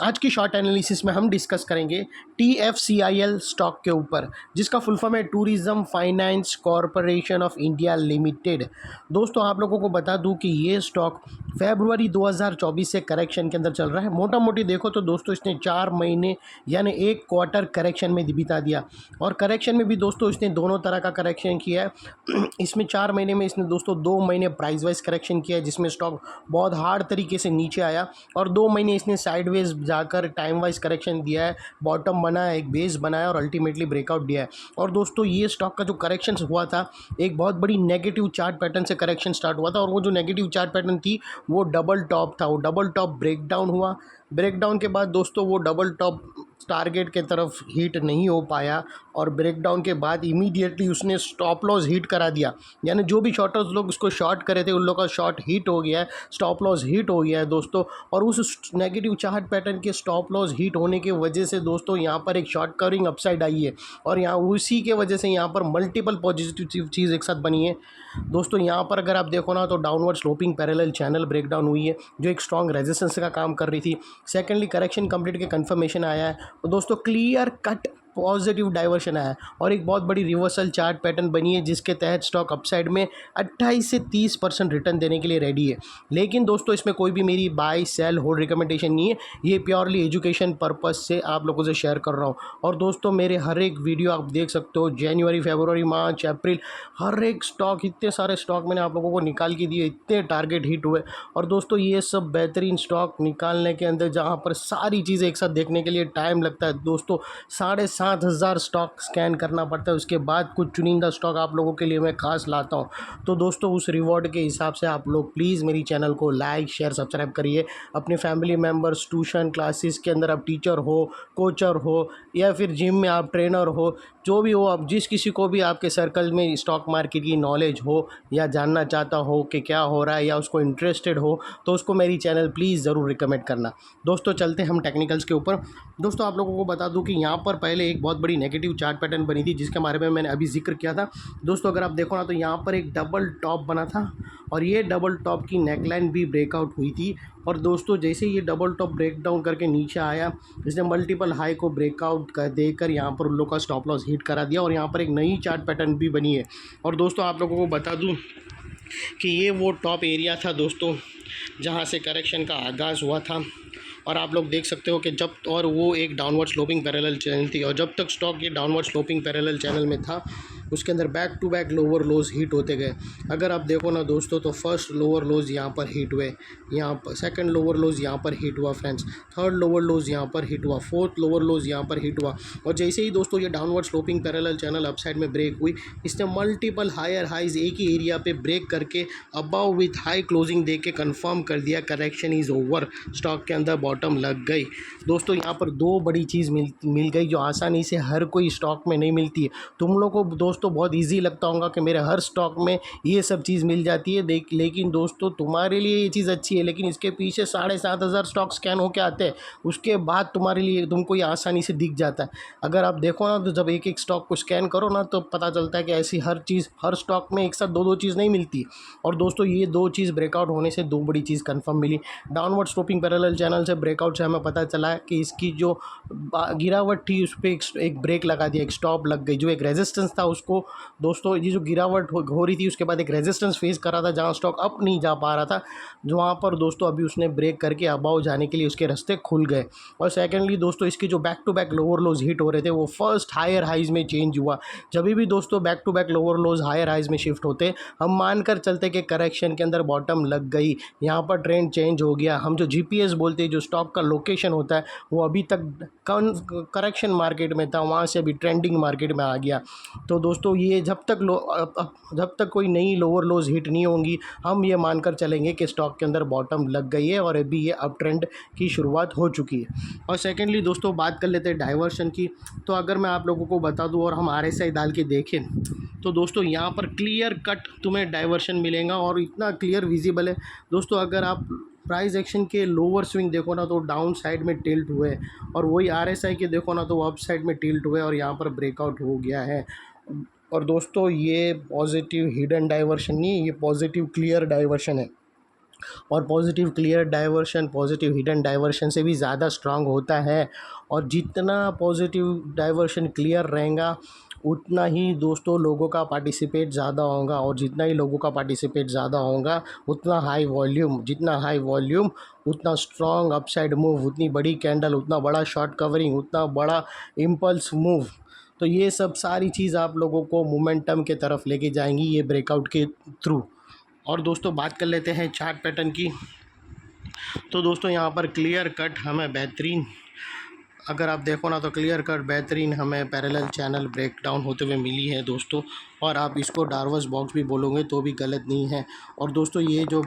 आज की short analysis में हम डिस्कस करेंगे TFCIL स्टॉक के ऊपर, जिसका फुल फॉर्म है tourism finance corporation of India limited. दोस्तों आप लोगों को बता दूं कि ये स्टॉक फरवरी 2024 से करेक्शन के अंदर चल रहा है। मोटा मोटी देखो तो दोस्तों इसने 4 महीने यानी एक क्वार्टर करेक्शन में बिता दिया, और करेक्शन में भी दोस्तों इसने दोनों तरह का करेक्शन किया है। इसमें 4 महीने में इसने दोस्तों 2 महीने प्राइस वाइज करेक्शन किया है, जिसमें स्टॉक बहुत हार्ड तरीके से नीचे आया, और 2 महीने इसने साइडवेज जाकर टाइम वाइज करेक्शन दिया है, बॉटम बनाया, एक बेस बनाया और अल्टीमेटली ब्रेकआउट दिया है। और दोस्तों ये स्टॉक का जो करेक्शन हुआ था, एक बहुत बड़ी नेगेटिव चार्ट पैटर्न से करेक्शन स्टार्ट हुआ था, और वो जो नेगेटिव चार्ट पैटर्न थी वो डबल टॉप था। वो डबल टॉप ब्रेकडाउन हुआ, ब्रेकडाउन के बाद दोस्तों वो डबल टॉप टारगेट के तरफ हिट नहीं हो पाया, और ब्रेकडाउन के बाद इमीडिएटली उसने स्टॉप लॉस हिट करा दिया। यानी जो भी शॉर्टर्स लोग उसको शॉर्ट करे थे उन लोगों का शॉर्ट हिट हो गया है, स्टॉप लॉस हिट हो गया है दोस्तों। और उस नेगेटिव चार्ट पैटर्न के स्टॉप लॉस हिट होने की वजह से दोस्तों यहाँ पर एक शॉर्ट कवरिंग अपसाइड आई है, और यहाँ उसी के वजह से यहाँ पर मल्टीपल पॉजिटिव चीज़ एक साथ बनी है दोस्तों। यहाँ पर अगर आप देखो ना तो downward sloping parallel channel breakdown हुई है, जो एक स्ट्रॉन्ग रेजिस्टेंस का काम कर रही थी। सेकेंडली करेक्शन कंप्लीट के कंफर्मेशन आया है, और दोस्तों क्लियर कट पॉजिटिव डाइवर्शन आया है, और एक बहुत बड़ी रिवर्सल चार्ट पैटर्न बनी है, जिसके तहत स्टॉक अपसाइड में 28 से 30% रिटर्न देने के लिए रेडी है। लेकिन दोस्तों इसमें कोई भी मेरी बाय सेल होल्ड रिकमेंडेशन नहीं है, ये प्योरली एजुकेशन पर्पस से आप लोगों से शेयर कर रहा हूँ। और दोस्तों मेरे हर एक वीडियो आप देख सकते हो, जनवरी फरवरी मार्च अप्रैल, हर एक स्टॉक, इतने सारे स्टॉक मैंने आप लोगों को निकाल के दिए, इतने टारगेट हिट हुए। और दोस्तों ये सब बेहतरीन स्टॉक निकालने के अंदर जहाँ पर सारी चीज़ें एक साथ देखने के लिए टाइम लगता है दोस्तों, 7,500 स्टॉक स्कैन करना पड़ता है, उसके बाद कुछ चुनिंदा स्टॉक आप लोगों के लिए मैं खास लाता हूँ। तो दोस्तों उस रिवॉर्ड के हिसाब से आप लोग प्लीज़ मेरी चैनल को लाइक शेयर सब्सक्राइब करिए। अपने फैमिली मेम्बर्स, ट्यूशन क्लासेस के अंदर आप टीचर हो, कोचर हो, या फिर जिम में आप ट्रेनर हो, जो भी हो, आप जिस किसी को भी आपके सर्कल में स्टॉक मार्केट की नॉलेज हो या जानना चाहता हो कि क्या हो रहा है, या उसको इंटरेस्टेड हो, तो उसको मेरी चैनल प्लीज़ ज़रूर रिकमेंड करना। दोस्तों चलते हम टेक्निकल्स के ऊपर। दोस्तों आप लोगों को बता दूं कि यहाँ पर पहले एक बहुत बड़ी नेगेटिव चार्ट पैटर्न बनी थी, जिसके बारे में मैंने अभी जिक्र किया था दोस्तों। अगर आप देखो ना तो यहाँ पर एक डबल टॉप बना था, और ये डबल टॉप की नेकलाइन भी ब्रेकआउट हुई थी। और दोस्तों जैसे ये डबल टॉप ब्रेकडाउन करके नीचे आया, इसने मल्टीपल हाई को ब्रेकआउट कर देकर यहाँ पर उन लोगों का स्टॉप लॉस हिट करा दिया, और यहाँ पर एक नई चार्ट पैटर्न भी बनी है। और दोस्तों आप लोगों को बता दूं कि ये वो टॉप एरिया था दोस्तों, जहाँ से करेक्शन का आगाज़ हुआ था। और आप लोग देख सकते हो कि जब, और वो एक डाउनवर्ड स्लोपिंग पैरेलल चैनल थी, और जब तक स्टॉक ये डाउनवर्ड स्लोपिंग पैरेलल चैनल में था, उसके अंदर back to back lower lows hit होते गए। अगर आप देखो ना दोस्तों तो फर्स्ट लोअर लोज यहाँ पर हिट हुए, यहाँ पर सेकंड लोअर लोज यहाँ पर हिट हुआ फ्रेंड्स, थर्ड लोअर लोज यहाँ पर हिट हुआ, फोर्थ लोअर लोज यहाँ पर हिट हुआ। और जैसे ही दोस्तों ये downward sloping parallel channel upside में ब्रेक हुई, इसने मल्टीपल हायर हाइज एक ही एरिया पे ब्रेक करके अबाव विथ हाई क्लोजिंग दे के कन्फर्म कर दिया करेक्शन इज़ ओवर, स्टॉक के अंदर बॉटम लग गई। दोस्तों यहाँ पर दो बड़ी चीज़ मिल गई, जो आसानी से हर कोई स्टॉक में नहीं मिलती है। तुम लोगों को दोस्तों बहुत इजी लगता होगा कि मेरे हर स्टॉक में ये सब चीज़ मिल जाती है, लेकिन दोस्तों तुम्हारे लिए ये चीज़ अच्छी है, लेकिन इसके पीछे 7,500 स्टॉक स्कैन होके आते हैं, उसके बाद तुम्हारे लिए तुमको ये आसानी से दिख जाता है। अगर आप देखो ना तो जब एक एक स्टॉक को स्कैन करो ना तो पता चलता है कि ऐसी हर चीज़, हर स्टॉक में एक साथ दो दो चीज़ नहीं मिलती। और दोस्तों ये दो चीज़ ब्रेकआउट होने से दो बड़ी चीज़ कंफर्म मिली। डाउनवर्ड स्लोपिंग पैरेलल चैनल से ब्रेकआउट से हमें पता चला कि इसकी जो गिरावट थी उस पर एक ब्रेक लगा दिया, एक स्टॉप लग गई। जो एक रेजिस्टेंस था उसको दोस्तों, ये जो गिरावट हो रही थी उसके बाद एक रेजिस्टेंस फेस कर रहा था, जहाँ स्टॉक अप नहीं जा पा रहा था, जो वहाँ पर दोस्तों अभी उसने ब्रेक करके अबाव जाने के लिए उसके रास्ते खुल गए। और सेकेंडली दोस्तों इसके जो back to back lower lows hit हो रहे थे वो फर्स्ट हायर हाइज में चेंज हुआ। जब भी दोस्तों back to back lower lows higher highs में शिफ्ट होते, हम मानकर चलते कि करेक्शन के अंदर बॉटम लग गई, यहाँ पर ट्रेंड चेंज हो गया। हम जो जीपीएस बोलते हैं, जो स्टॉक का लोकेशन होता है, वो अभी तक करेक्शन मार्केट में था, वहाँ से अभी ट्रेंडिंग मार्केट में आ गया। तो दोस्तों ये जब तक कोई नई लोअर लोज हिट नहीं होंगी, हम ये मानकर चलेंगे कि स्टॉक के अंदर बॉटम लग गई है और अभी ये अप ट्रेंड की शुरुआत हो चुकी है। और सेकेंडली दोस्तों बात कर लेते हैं डाइवर्शन की। तो अगर मैं आप लोगों को बता दूं और हम आरएसआई डाल के देखें तो दोस्तों यहाँ पर क्लियर कट तुम्हें डाइवर्शन मिलेगा, और इतना क्लियर विजिबल है दोस्तों। अगर आप प्राइस एक्शन के लोअर स्विंग देखो ना तो डाउन साइड में टिल्ट हुए, और वही आरएसआई के देखो ना तो अप साइड में टिल्ट हुए, और यहाँ पर ब्रेकआउट हो गया है। और दोस्तों ये पॉजिटिव हिडन डाइवर्शन नहीं, ये पॉजिटिव क्लियर डाइवर्शन है। और positive clear diversion positive hidden diversion से भी ज़्यादा स्ट्रांग होता है। और जितना पॉजिटिव डाइवर्शन क्लियर रहेगा उतना ही दोस्तों लोगों का पार्टिसिपेट ज़्यादा होगा, और जितना ही लोगों का पार्टिसिपेट ज़्यादा होगा उतना हाई वॉल्यूम, जितना हाई वॉल्यूम उतना स्ट्रॉन्ग अपसाइड मूव, उतनी बड़ी कैंडल, उतना बड़ा शॉर्ट कवरिंग, उतना बड़ा इम्पल्स मूव। तो ये सब सारी चीज़ आप लोगों को मोमेंटम के तरफ लेके जाएंगी ये ब्रेकआउट के थ्रू। और दोस्तों बात कर लेते हैं चार्ट पैटर्न की। तो दोस्तों यहाँ पर क्लियर कट हमें बेहतरीन, अगर आप देखो ना तो क्लियर कट बेहतरीन हमें पैरेलल चैनल ब्रेकडाउन होते हुए मिली है दोस्तों। और आप इसको डार्वस बॉक्स भी बोलोगे तो भी गलत नहीं है। और दोस्तों ये जो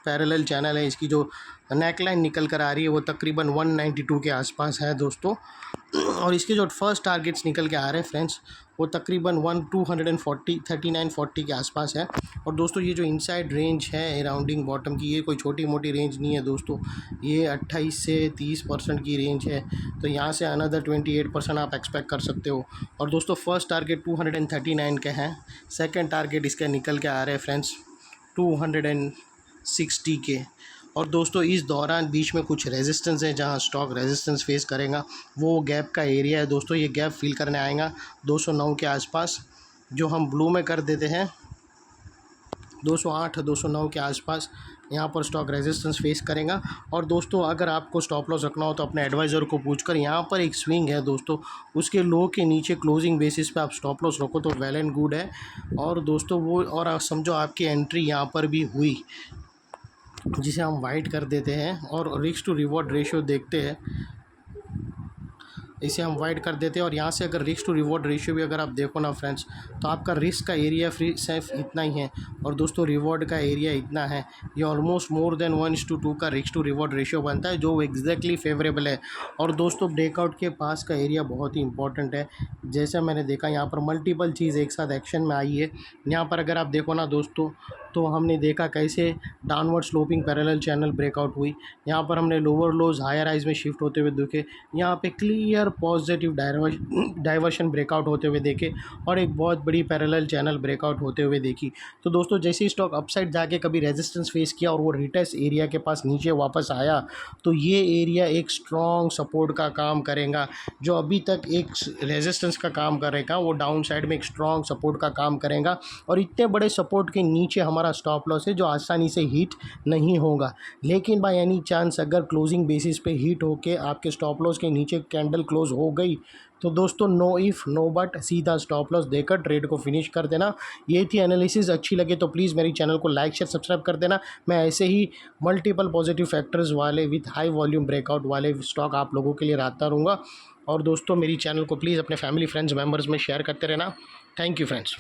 पैरेलल चैनल है इसकी जो नेकलाइन निकल कर आ रही है वो तकरीबन 192 के आसपास है दोस्तों। और इसके जो फर्स्ट टारगेट्स निकल के आ रहे हैं फ्रेंड्स वो तकरीबन 240 3940 के आसपास है। और दोस्तों ये जो इनसाइड रेंज है अराउंडिंग बॉटम की, ये कोई छोटी मोटी रेंज नहीं है दोस्तों, ये 28 से 30% की रेंज है। तो यहाँ से अनदर 28% आप एक्सपेक्ट कर सकते हो। और दोस्तों फर्स्ट टारगेट 239 के हैं, सेकंड टारगेट इसके निकल के आ रहे हैं फ्रेंड्स 260 के। और दोस्तों इस दौरान बीच में कुछ रेजिस्टेंस है जहां स्टॉक रेजिस्टेंस फेस करेगा, वो गैप का एरिया है दोस्तों। ये गैप फिल करने आएगा 209 के आसपास, जो हम ब्लू में कर देते हैं 208 209 के आसपास यहाँ पर स्टॉक रेजिस्टेंस फेस करेगा। और दोस्तों अगर आपको स्टॉप लॉस रखना हो तो अपने एडवाइज़र को पूछकर, यहाँ पर एक स्विंग है दोस्तों, उसके लो के नीचे क्लोजिंग बेसिस पे आप स्टॉप लॉस रखो तो वेल एंड गुड है। और दोस्तों वो, और आप समझो आपकी एंट्री यहाँ पर भी हुई, जिसे हम वाइट कर देते हैं और रिस्क टू रिवॉर्ड रेशियो देखते हैं, इसे हम वाइड कर देते हैं। और यहाँ से अगर रिस्क टू रिवॉर्ड रेशियो भी अगर आप देखो ना फ्रेंड्स, तो आपका रिस्क का एरिया फ्री सिर्फ इतना ही है और दोस्तों रिवॉर्ड का एरिया इतना है। ये ऑलमोस्ट मोर देन 1:2 का रिस्क टू रिवॉर्ड रेशियो बनता है, जो एग्जैक्टली फेवरेबल है। और दोस्तों ब्रेकआउट के पास का एरिया बहुत ही इंपॉर्टेंट है। जैसे मैंने देखा यहाँ पर मल्टीपल चीज़ एक साथ एक्शन में आई है। यहाँ पर अगर आप देखो ना दोस्तों, तो हमने देखा कैसे downward sloping parallel channel breakout हुई। यहाँ पर हमने लोअर लोज हायर हाइज में शिफ्ट होते हुए देखे, यहाँ पे क्लियर पॉजिटिव डाइवर्शन ब्रेकआउट होते हुए देखे, और एक बहुत बड़ी पैरेलल चैनल ब्रेकआउट होते हुए देखी। तो दोस्तों जैसे ही स्टॉक अपसाइड जाके कभी रेजिस्टेंस फेस किया और वो रिटेस्ट एरिया के पास नीचे वापस आया, तो ये एरिया एक स्ट्रॉन्ग सपोर्ट का काम करेगा। जो अभी तक एक रेजिस्टेंस का काम करेगा वो डाउन साइड में एक स्ट्रॉन्ग सपोर्ट का काम करेगा। और इतने बड़े सपोर्ट के नीचे हमारा स्टॉप लॉस है जो आसानी से हिट नहीं होगा। लेकिन बाय एनी चांस अगर क्लोजिंग बेसिस पे हिट होके आपके स्टॉप लॉस के नीचे कैंडल क्लोज हो गई, तो दोस्तों नो इफ़ नो बट सीधा स्टॉप लॉस देकर ट्रेड को फिनिश कर देना। ये थी एनालिसिस। अच्छी लगे तो प्लीज़ मेरी चैनल को लाइक शेयर सब्सक्राइब कर देना। मैं ऐसे ही मल्टीपल पॉजिटिव फैक्टर्स वाले विथ हाई वॉल्यूम ब्रेकआउट वाले स्टॉक आप लोगों के लिए लाता रहूँगा। और दोस्तों मेरी चैनल को प्लीज़ अपने फैमिली फ्रेंड्स मेम्बर्स में शेयर करते रहना। Thank you friends.